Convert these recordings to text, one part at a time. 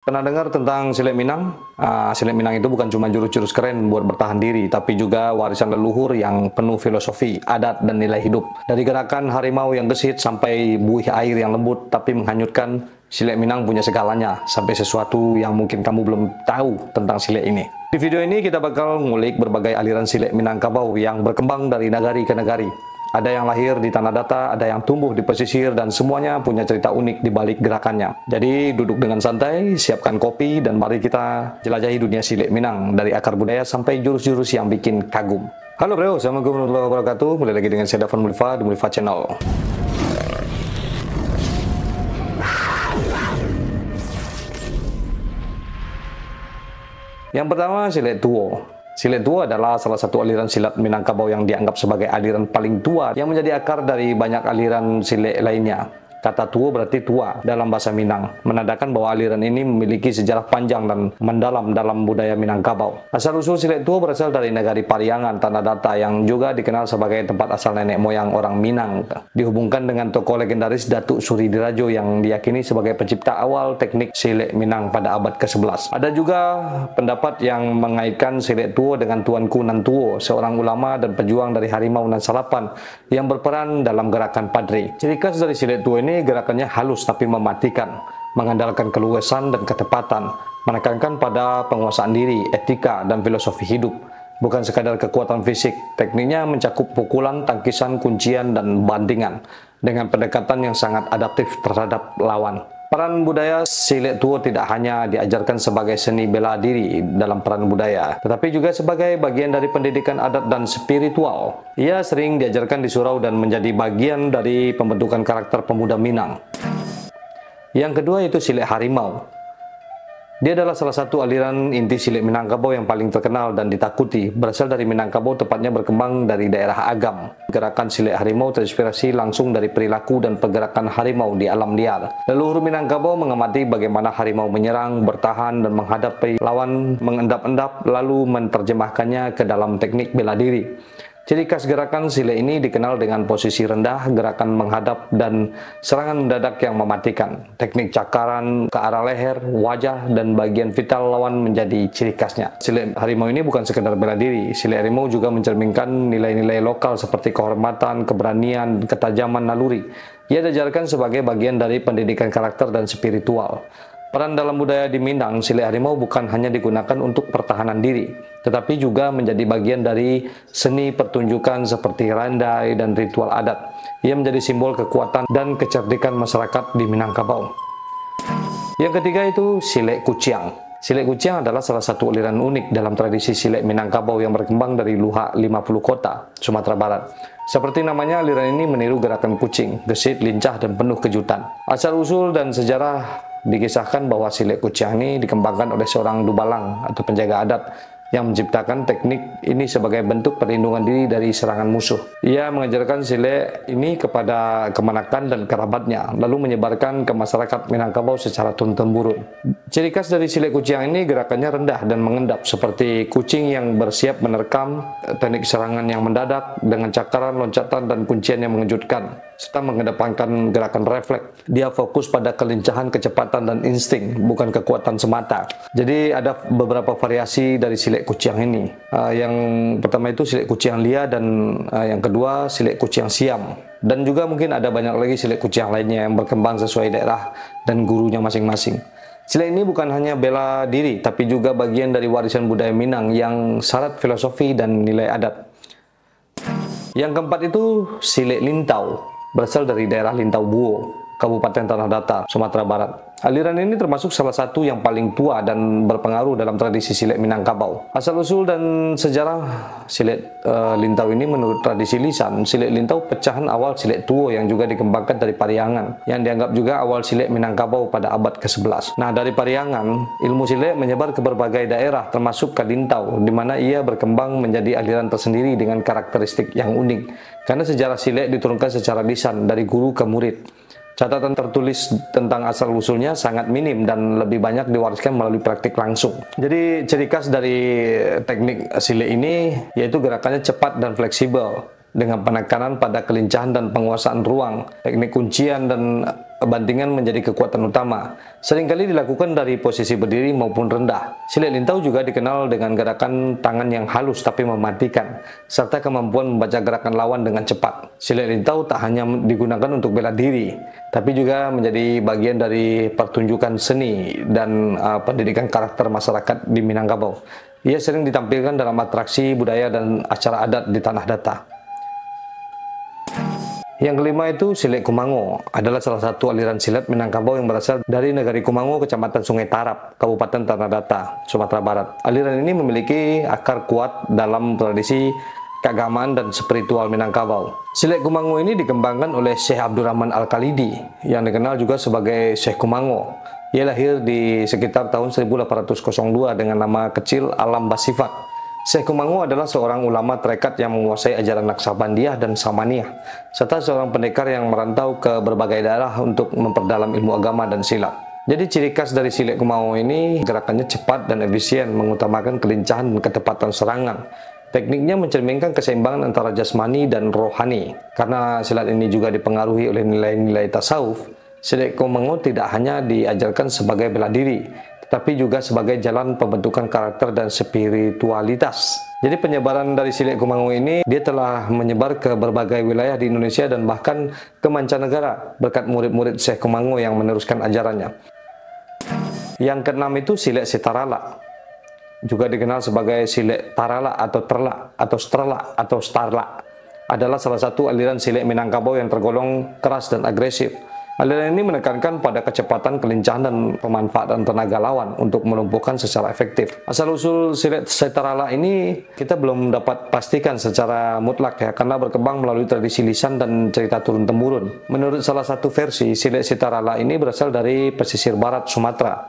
Pernah dengar tentang silet Minang? Silet Minang itu bukan cuma jurus-jurus keren buat bertahan diri, tapi juga warisan leluhur yang penuh filosofi, adat, dan nilai hidup. Dari gerakan harimau yang gesit sampai buih air yang lembut tapi menghanyutkan, silet Minang punya segalanya, sampai sesuatu yang mungkin kamu belum tahu tentang silet ini. Di video ini kita bakal ngulik berbagai aliran silet Minangkabau yang berkembang dari nagari ke nagari. Ada yang lahir di tanah datar, ada yang tumbuh di pesisir, dan semuanya punya cerita unik di balik gerakannya. Jadi duduk dengan santai, siapkan kopi, dan mari kita jelajahi dunia silet Minang dari akar budaya sampai jurus-jurus yang bikin kagum. Halo bro, assalamualaikum warahmatullahi wabarakatuh. Mulai lagi dengan saya Dafan Mulifa di Mulifa Channel. Yang pertama, silet Tuo. Silet Tuo adalah salah satu aliran silat Minangkabau yang dianggap sebagai aliran paling tua yang menjadi akar dari banyak aliran silet lainnya. Kata Tuo berarti tua dalam bahasa Minang, menandakan bahwa aliran ini memiliki sejarah panjang dan mendalam dalam budaya Minangkabau. Asal-usul silet Tuo berasal dari negari Pariangan, Tanah Datar, yang juga dikenal sebagai tempat asal nenek moyang orang Minang. Dihubungkan dengan tokoh legendaris Datuk Suri Dirajo yang diyakini sebagai pencipta awal teknik silet Minang pada abad ke-11. Ada juga pendapat yang mengaitkan silet Tuo dengan Tuanku Nan Tuo, seorang ulama dan pejuang dari Harimau Nan Salapan yang berperan dalam gerakan Padri. Ciri khas dari silet Tuo ini gerakannya halus tapi mematikan, mengandalkan keluasan dan ketepatan, menekankan pada penguasaan diri, etika, dan filosofi hidup. Bukan sekadar kekuatan fisik, tekniknya mencakup pukulan, tangkisan, kuncian, dan bandingan dengan pendekatan yang sangat adaptif terhadap lawan. Peran budaya silet Tuo tidak hanya diajarkan sebagai seni bela diri dalam peran budaya, tetapi juga sebagai bagian dari pendidikan adat dan spiritual. Ia sering diajarkan di surau dan menjadi bagian dari pembentukan karakter pemuda Minang. Yang kedua yaitu silet harimau. Dia adalah salah satu aliran inti silet Minangkabau yang paling terkenal dan ditakuti. Berasal dari Minangkabau, tepatnya berkembang dari daerah Agam. Gerakan silet harimau terinspirasi langsung dari perilaku dan pergerakan harimau di alam liar. Leluhur Minangkabau mengamati bagaimana harimau menyerang, bertahan, dan menghadapi lawan, mengendap-endap, lalu menerjemahkannya ke dalam teknik bela diri. Ciri khas gerakan silet ini dikenal dengan posisi rendah, gerakan menghadap, dan serangan mendadak yang mematikan. Teknik cakaran ke arah leher, wajah, dan bagian vital lawan menjadi ciri khasnya. Silet harimau ini bukan sekedar bela diri. Silet harimau juga mencerminkan nilai-nilai lokal seperti kehormatan, keberanian, ketajaman naluri. Ia diajarkan sebagai bagian dari pendidikan karakter dan spiritual. Peran dalam budaya di Minang, silet harimau bukan hanya digunakan untuk pertahanan diri, tetapi juga menjadi bagian dari seni pertunjukan seperti randai dan ritual adat. Ia menjadi simbol kekuatan dan kecerdikan masyarakat di Minangkabau. Yang ketiga itu silet kuciang. Silet kuciang adalah salah satu aliran unik dalam tradisi silet Minangkabau yang berkembang dari Luhak 50 Kota, Sumatera Barat. Seperti namanya, aliran ini meniru gerakan kucing, gesit, lincah, dan penuh kejutan. Asal-usul dan sejarah dikisahkan bahwa silet kuciang ini dikembangkan oleh seorang dubalang atau penjaga adat yang menciptakan teknik ini sebagai bentuk perlindungan diri dari serangan musuh. Ia mengajarkan silet ini kepada kemanakan dan kerabatnya, lalu menyebarkan ke masyarakat Minangkabau secara turun-temurun. Ciri khas dari silet kuciang ini gerakannya rendah dan mengendap, seperti kucing yang bersiap menerkam, teknik serangan yang mendadak dengan cakaran, loncatan, dan kuncian yang mengejutkan, serta mengedepankan gerakan refleks. Dia fokus pada kelincahan, kecepatan, dan insting, bukan kekuatan semata. Jadi ada beberapa variasi dari silet kuciang ini. Yang pertama itu silet kuciang lia, dan yang kedua silet kuciang siam. Dan juga mungkin ada banyak lagi silet kuciang lainnya yang berkembang sesuai daerah dan gurunya masing-masing. Silet ini bukan hanya bela diri, tapi juga bagian dari warisan budaya Minang yang syarat filosofi dan nilai adat. Yang keempat itu silet lintau. Berasal dari daerah Lintau Buo, Kabupaten Tanah Datar, Sumatera Barat. Aliran ini termasuk salah satu yang paling tua dan berpengaruh dalam tradisi silet Minangkabau. Asal-usul dan sejarah silet lintau ini menurut tradisi lisan, silet lintau pecahan awal silet Tuo yang juga dikembangkan dari Pariangan, yang dianggap juga awal silet Minangkabau pada abad ke-11. Nah, dari Pariangan, ilmu silet menyebar ke berbagai daerah termasuk ke Lintau, di mana ia berkembang menjadi aliran tersendiri dengan karakteristik yang unik. Karena sejarah silet diturunkan secara lisan dari guru ke murid. Catatan tertulis tentang asal-usulnya sangat minim dan lebih banyak diwariskan melalui praktik langsung. Jadi ciri khas dari teknik silet ini yaitu gerakannya cepat dan fleksibel. dengan penekanan pada kelincahan dan penguasaan ruang. Teknik kuncian dan bantingan menjadi kekuatan utama. Seringkali dilakukan dari posisi berdiri maupun rendah. Silat lintau juga dikenal dengan gerakan tangan yang halus tapi mematikan, serta kemampuan membaca gerakan lawan dengan cepat. Silat lintau tak hanya digunakan untuk bela diri, tapi juga menjadi bagian dari pertunjukan seni dan pendidikan karakter masyarakat di Minangkabau. Ia sering ditampilkan dalam atraksi budaya dan acara adat di Tanah Datar. Yang kelima itu silat Kumango, adalah salah satu aliran silat Minangkabau yang berasal dari negari Kumango, Kecamatan Sungai Tarap, Kabupaten Tanah Datar, Sumatera Barat. Aliran ini memiliki akar kuat dalam tradisi keagamaan dan spiritual Minangkabau. Silat Kumango ini dikembangkan oleh Syekh Abdurrahman Al-Khalidi, yang dikenal juga sebagai Syekh Kumango. Ia lahir di sekitar tahun 1802 dengan nama kecil Alam Basifak. Syekh Kumango adalah seorang ulama tarekat yang menguasai ajaran Naksabandiyah dan Samaniyah, serta seorang pendekar yang merantau ke berbagai daerah untuk memperdalam ilmu agama dan silat. Jadi ciri khas dari silat Kumango ini gerakannya cepat dan efisien, mengutamakan kelincahan dan ketepatan serangan. Tekniknya mencerminkan keseimbangan antara jasmani dan rohani. Karena silat ini juga dipengaruhi oleh nilai-nilai tasawuf, silat Kumango tidak hanya diajarkan sebagai bela diri, tapi juga sebagai jalan pembentukan karakter dan spiritualitas. Jadi penyebaran dari silat Kumango ini, dia telah menyebar ke berbagai wilayah di Indonesia dan bahkan ke mancanegara berkat murid-murid Syekh Kumango yang meneruskan ajarannya. Yang keenam itu silat Setarala, juga dikenal sebagai silat Tarala atau Terla atau Strala atau Starla, adalah salah satu aliran silat Minangkabau yang tergolong keras dan agresif. Aliran ini menekankan pada kecepatan, kelincahan, dan pemanfaatan tenaga lawan untuk melumpuhkan secara efektif. Asal-usul silat Setarala ini kita belum dapat pastikan secara mutlak ya, karena berkembang melalui tradisi lisan dan cerita turun-temurun. Menurut salah satu versi, silat Setarala ini berasal dari pesisir barat Sumatera,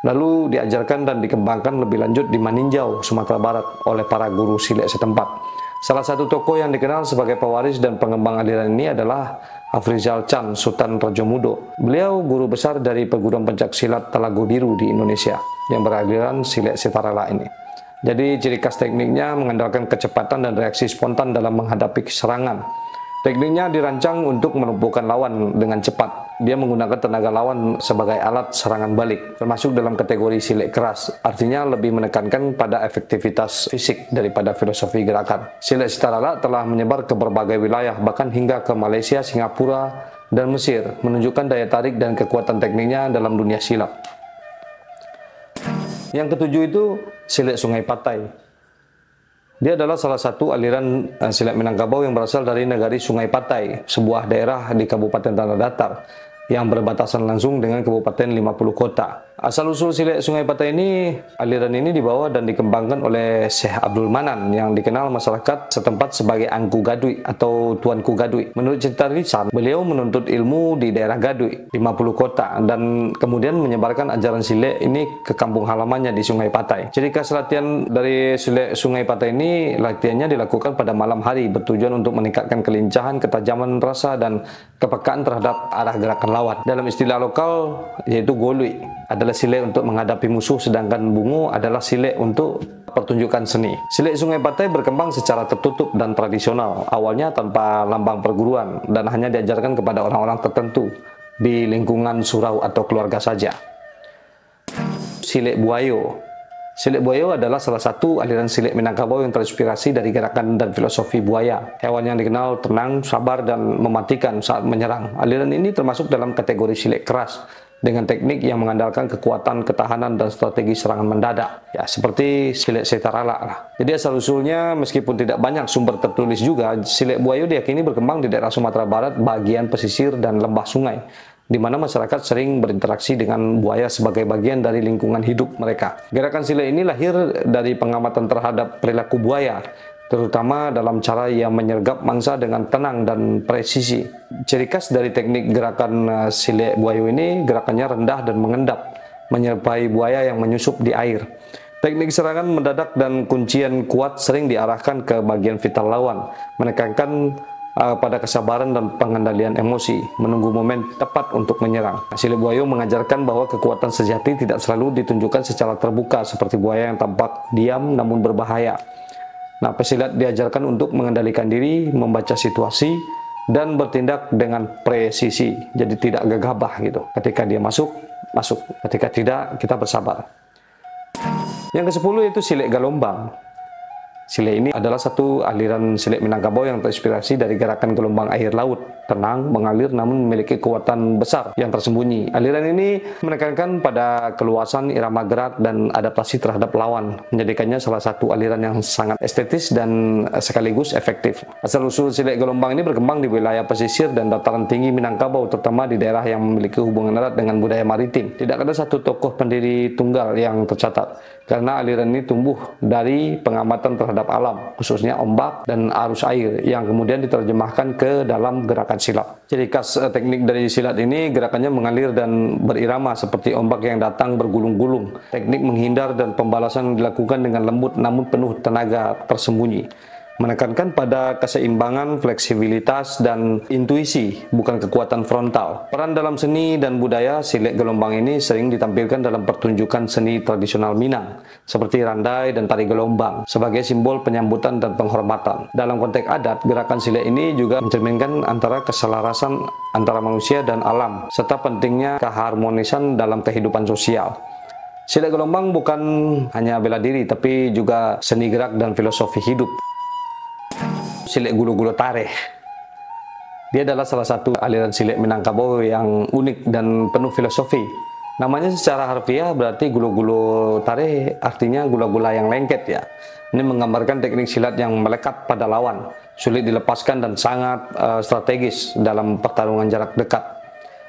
lalu diajarkan dan dikembangkan lebih lanjut di Maninjau, Sumatera Barat oleh para guru silat setempat. Salah satu tokoh yang dikenal sebagai pewaris dan pengembang aliran ini adalah Afrizal Chan Sultan Rajomudo. Beliau guru besar dari perguruan pencak silat Talago Biru di Indonesia yang beraliran silat Setarala ini. Jadi ciri khas tekniknya mengandalkan kecepatan dan reaksi spontan dalam menghadapi serangan. Tekniknya dirancang untuk melumpuhkan lawan dengan cepat. Dia menggunakan tenaga lawan sebagai alat serangan balik, termasuk dalam kategori silat keras, artinya lebih menekankan pada efektivitas fisik daripada filosofi gerakan. Silat Setarala telah menyebar ke berbagai wilayah, bahkan hingga ke Malaysia, Singapura, dan Mesir, menunjukkan daya tarik dan kekuatan tekniknya dalam dunia silat. Yang ketujuh itu silat Sungai Patai. Dia adalah salah satu aliran silat Minangkabau yang berasal dari negari Sungai Patai, sebuah daerah di Kabupaten Tanah Datar yang berbatasan langsung dengan Kabupaten 50 Kota. Asal-usul silat Sungai Patai ini, aliran ini dibawa dan dikembangkan oleh Syekh Abdul Manan yang dikenal masyarakat setempat sebagai Angku Gadui atau Tuanku Gadui. Menurut cerita lisan, beliau menuntut ilmu di daerah Gadui, 50 Kota, dan kemudian menyebarkan ajaran silat ini ke kampung halamannya di Sungai Patai. Ciri khas latihan dari silat Sungai Patai ini, latihannya dilakukan pada malam hari, bertujuan untuk meningkatkan kelincahan, ketajaman rasa, dan kepekaan terhadap arah gerakan lawan. Dalam istilah lokal yaitu golui adalah silat untuk menghadapi musuh, sedangkan bungo adalah silat untuk pertunjukan seni. Silat Sungai Patai berkembang secara tertutup dan tradisional, awalnya tanpa lambang perguruan dan hanya diajarkan kepada orang-orang tertentu di lingkungan surau atau keluarga saja. Silat Buayo. Silat buayo adalah salah satu aliran silat Minangkabau yang terinspirasi dari gerakan dan filosofi buaya, hewan yang dikenal tenang, sabar, dan mematikan saat menyerang. Aliran ini termasuk dalam kategori silat keras, dengan teknik yang mengandalkan kekuatan, ketahanan, dan strategi serangan mendadak, ya seperti silat Setarala lah. Jadi asal-usulnya, meskipun tidak banyak sumber tertulis juga, silat buayo diyakini berkembang di daerah Sumatera Barat, bagian pesisir dan lembah sungai, di mana masyarakat sering berinteraksi dengan buaya sebagai bagian dari lingkungan hidup mereka. Gerakan silat ini lahir dari pengamatan terhadap perilaku buaya, terutama dalam cara ia menyergap mangsa dengan tenang dan presisi. Ciri khas dari teknik gerakan silat buayo ini, gerakannya rendah dan mengendap, menyerupai buaya yang menyusup di air. Teknik serangan mendadak dan kuncian kuat sering diarahkan ke bagian vital lawan, menekankan pada kesabaran dan pengendalian emosi, menunggu momen tepat untuk menyerang. Silat buayo mengajarkan bahwa kekuatan sejati tidak selalu ditunjukkan secara terbuka seperti buaya yang tampak diam namun berbahaya. Nah, pesilat diajarkan untuk mengendalikan diri, membaca situasi, dan bertindak dengan presisi. Jadi tidak gegabah gitu. Ketika dia masuk, masuk. Ketika tidak, kita bersabar. Yang ke-10 itu silet galombang. Silet ini adalah satu aliran silet Minangkabau yang terinspirasi dari gerakan gelombang air laut, tenang, mengalir namun memiliki kekuatan besar yang tersembunyi. Aliran ini menekankan pada keluasan irama gerak dan adaptasi terhadap lawan, menjadikannya salah satu aliran yang sangat estetis dan sekaligus efektif. Asal-usul silet gelombang ini berkembang di wilayah pesisir dan dataran tinggi Minangkabau, terutama di daerah yang memiliki hubungan erat dengan budaya maritim. Tidak ada satu tokoh pendiri tunggal yang tercatat, karena aliran ini tumbuh dari pengamatan terhadap alam, khususnya ombak dan arus air yang kemudian diterjemahkan ke dalam gerakan silat. Ciri khas teknik dari silat ini gerakannya mengalir dan berirama seperti ombak yang datang bergulung-gulung. Teknik menghindar dan pembalasan dilakukan dengan lembut namun penuh tenaga tersembunyi. Menekankan pada keseimbangan, fleksibilitas, dan intuisi, bukan kekuatan frontal. Peran dalam seni dan budaya silet gelombang ini sering ditampilkan dalam pertunjukan seni tradisional Minang, seperti randai dan tari gelombang, sebagai simbol penyambutan dan penghormatan. Dalam konteks adat, gerakan silet ini juga mencerminkan antara keselarasan antara manusia dan alam, serta pentingnya keharmonisan dalam kehidupan sosial. Silet gelombang bukan hanya bela diri, tapi juga seni gerak dan filosofi hidup. Silet Gulu-Gulu Tareh. Dia adalah salah satu aliran silet Minangkabau yang unik dan penuh filosofi. Namanya secara harfiah berarti gulu-gulu tareh, artinya gula-gula yang lengket ya. Ini menggambarkan teknik silat yang melekat pada lawan, sulit dilepaskan dan sangat strategis dalam pertarungan jarak dekat.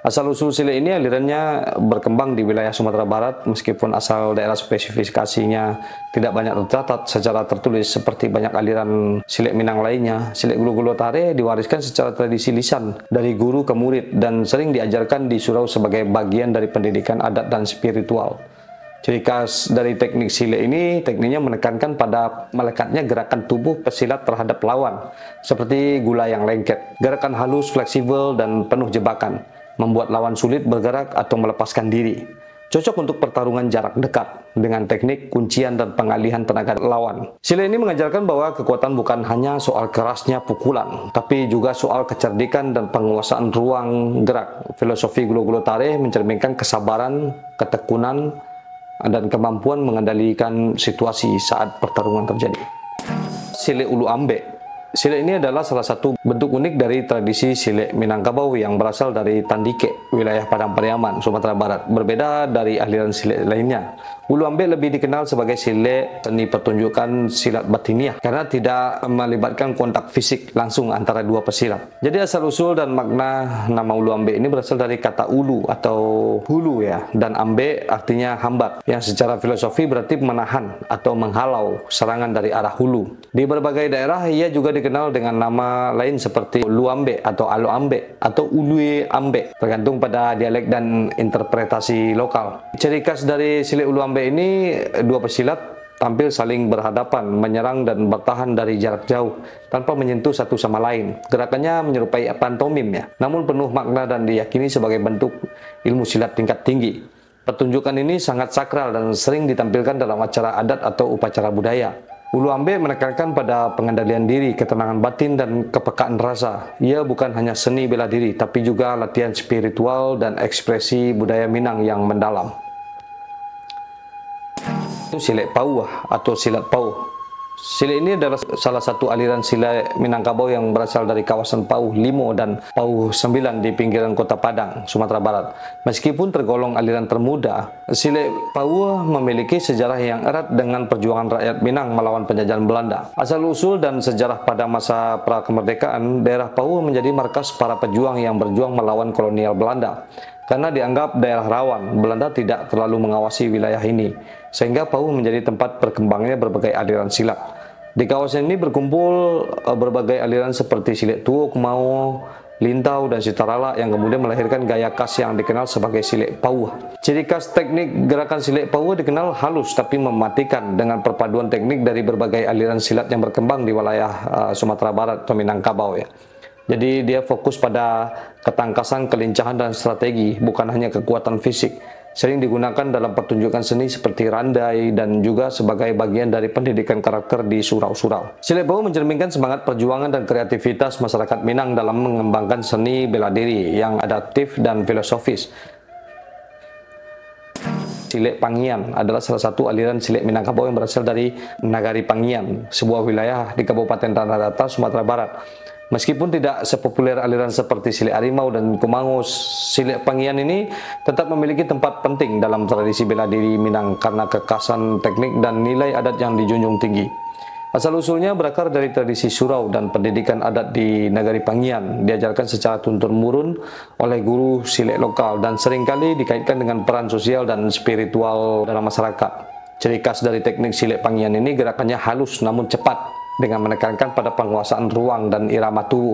Asal-usul silet ini alirannya berkembang di wilayah Sumatera Barat, meskipun asal daerah spesifikasinya tidak banyak tercatat secara tertulis seperti banyak aliran silet Minang lainnya. Silet Gulu-Gulu Tareh diwariskan secara tradisi lisan dari guru ke murid dan sering diajarkan di surau sebagai bagian dari pendidikan adat dan spiritual. Ciri khas dari teknik silet ini, tekniknya menekankan pada melekatnya gerakan tubuh pesilat terhadap lawan, seperti gula yang lengket. Gerakan halus, fleksibel, dan penuh jebakan membuat lawan sulit bergerak atau melepaskan diri. Cocok untuk pertarungan jarak dekat dengan teknik kuncian dan pengalihan tenaga lawan. Silet ini mengajarkan bahwa kekuatan bukan hanya soal kerasnya pukulan, tapi juga soal kecerdikan dan penguasaan ruang gerak. Filosofi Gulu-Gulu Tareh mencerminkan kesabaran, ketekunan, dan kemampuan mengendalikan situasi saat pertarungan terjadi. Silet Ulu Ambek. Silet ini adalah salah satu bentuk unik dari tradisi silet Minangkabau yang berasal dari Tandike, wilayah Padang Pariaman, Sumatera Barat. Berbeda dari aliran silet lainnya, Ulu Ambek lebih dikenal sebagai silet seni pertunjukan silat batiniah karena tidak melibatkan kontak fisik langsung antara dua pesilat. Jadi asal-usul dan makna nama Ulu Ambek ini berasal dari kata ulu atau hulu ya, dan ambek artinya hambat, yang secara filosofi berarti menahan atau menghalau serangan dari arah hulu. Di berbagai daerah ia juga dikenal dengan nama lain seperti Lu Ambek atau Alo Ambek atau Ulue Ambek, tergantung pada dialek dan interpretasi lokal. Ciri khas dari silet Ulu Ambek ini, dua pesilat tampil saling berhadapan, menyerang dan bertahan dari jarak jauh tanpa menyentuh satu sama lain. Gerakannya menyerupai pantomim ya, namun penuh makna dan diyakini sebagai bentuk ilmu silat tingkat tinggi. Pertunjukan ini sangat sakral dan sering ditampilkan dalam acara adat atau upacara budaya. Ulu Ambek menekankan pada pengendalian diri, ketenangan batin, dan kepekaan rasa. Ia bukan hanya seni bela diri, tapi juga latihan spiritual dan ekspresi budaya Minang yang mendalam. Itu silet Pauh atau silat Pauh. Silet ini adalah salah satu aliran silat Minangkabau yang berasal dari kawasan Pauh 5 dan Pauh 9 di pinggiran kota Padang, Sumatera Barat. Meskipun tergolong aliran termuda, silet Pauh memiliki sejarah yang erat dengan perjuangan rakyat Minang melawan penjajahan Belanda. Asal-usul dan sejarah pada masa pra-kemerdekaan, daerah Pauh menjadi markas para pejuang yang berjuang melawan kolonial Belanda. Karena dianggap daerah rawan, Belanda tidak terlalu mengawasi wilayah ini, sehingga Pauh menjadi tempat berkembangnya berbagai aliran silat. Di kawasan ini berkumpul berbagai aliran seperti silet Tuo, Kumau, Lintau, dan Sitarala yang kemudian melahirkan gaya khas yang dikenal sebagai silet Pauh. Ciri khas teknik gerakan silet Pauh dikenal halus tapi mematikan dengan perpaduan teknik dari berbagai aliran silat yang berkembang di wilayah Sumatera Barat atau Minangkabau ya. Jadi dia fokus pada ketangkasan, kelincahan, dan strategi, bukan hanya kekuatan fisik. sering digunakan dalam pertunjukan seni seperti randai dan juga sebagai bagian dari pendidikan karakter di surau-surau. Silet bau mencerminkan semangat perjuangan dan kreativitas masyarakat Minang dalam mengembangkan seni bela diri yang adaptif dan filosofis. Silet Pangian adalah salah satu aliran silet Minangkabau yang berasal dari Nagari Pangian, sebuah wilayah di Kabupaten Tanah Datar, Sumatera Barat. Meskipun tidak sepopuler aliran seperti silet harimau dan kumangus, silet Pangian ini tetap memiliki tempat penting dalam tradisi bela diri Minang karena kekhasan teknik dan nilai adat yang dijunjung tinggi. Asal-usulnya berakar dari tradisi surau dan pendidikan adat di Nagari Pangian, diajarkan secara turun-temurun oleh guru silet lokal dan seringkali dikaitkan dengan peran sosial dan spiritual dalam masyarakat. Ciri khas dari teknik silet Pangian ini gerakannya halus namun cepat, dengan menekankan pada penguasaan ruang dan irama tubuh.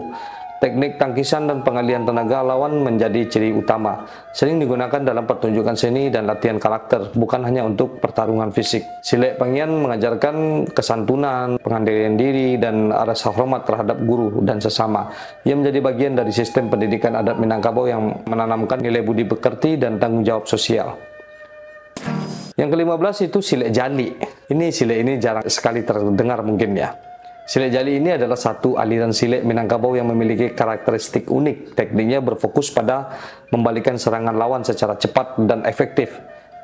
Teknik tangkisan dan pengalihan tenaga lawan menjadi ciri utama. Sering digunakan dalam pertunjukan seni dan latihan karakter, bukan hanya untuk pertarungan fisik. Silet Pangian mengajarkan kesantunan, pengandaian diri, dan rasa hormat terhadap guru dan sesama. Ia menjadi bagian dari sistem pendidikan adat Minangkabau yang menanamkan nilai budi pekerti dan tanggung jawab sosial. Yang ke-15 itu silet jali. Silet ini jarang sekali terdengar mungkin ya. Silet jali ini adalah satu aliran silet Minangkabau yang memiliki karakteristik unik. Tekniknya berfokus pada membalikan serangan lawan secara cepat dan efektif.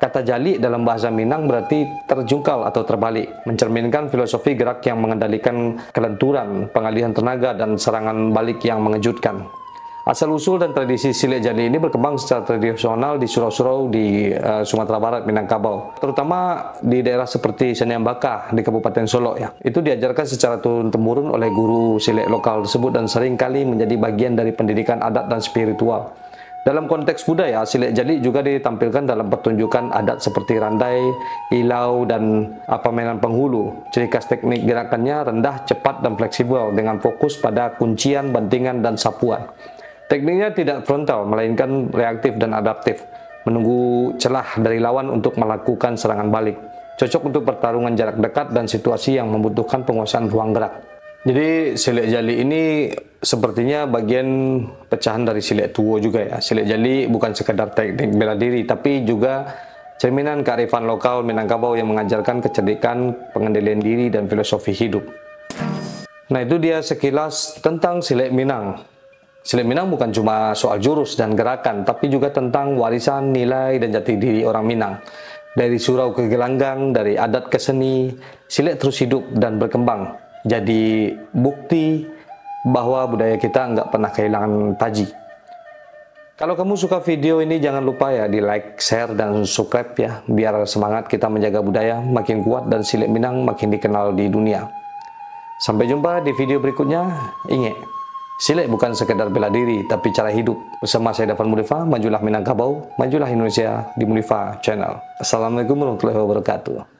Kata jali dalam bahasa Minang berarti terjungkal atau terbalik, mencerminkan filosofi gerak yang mengendalikan kelenturan, pengalihan tenaga, dan serangan balik yang mengejutkan. Asal-usul dan tradisi silet jali ini berkembang secara tradisional di surau-surau di Sumatera Barat, Minangkabau, terutama di daerah seperti Senyambaka di Kabupaten Solok ya. Itu diajarkan secara turun-temurun oleh guru silet lokal tersebut dan seringkali menjadi bagian dari pendidikan adat dan spiritual. Dalam konteks budaya, silet jali juga ditampilkan dalam pertunjukan adat seperti randai, ilau, dan permainan penghulu. Ciri khas teknik gerakannya rendah, cepat, dan fleksibel dengan fokus pada kuncian, bantingan, dan sapuan. Tekniknya tidak frontal, melainkan reaktif dan adaptif, menunggu celah dari lawan untuk melakukan serangan balik. Cocok untuk pertarungan jarak dekat dan situasi yang membutuhkan penguasaan ruang gerak. Jadi silet jali ini sepertinya bagian pecahan dari silet tuo juga ya. Silet jali bukan sekadar teknik bela diri, tapi juga cerminan kearifan lokal Minangkabau yang mengajarkan kecerdikan, pengendalian diri, dan filosofi hidup. Nah, itu dia sekilas tentang silet Minang. Silet Minang bukan cuma soal jurus dan gerakan, tapi juga tentang warisan, nilai, dan jati diri orang Minang. Dari surau ke gelanggang, dari adat ke seni, silet terus hidup dan berkembang. Jadi bukti bahwa budaya kita nggak pernah kehilangan taji. Kalau kamu suka video ini, jangan lupa ya di like, share, dan subscribe ya, biar semangat kita menjaga budaya makin kuat dan silet Minang makin dikenal di dunia. Sampai jumpa di video berikutnya. Ingat, silet bukan sekedar bela diri, tapi cara hidup. Bersama saya Dafan Mulifa, majulah Minangkabau, majulah Indonesia di Mulifa Channel. Assalamualaikum warahmatullahi wabarakatuh.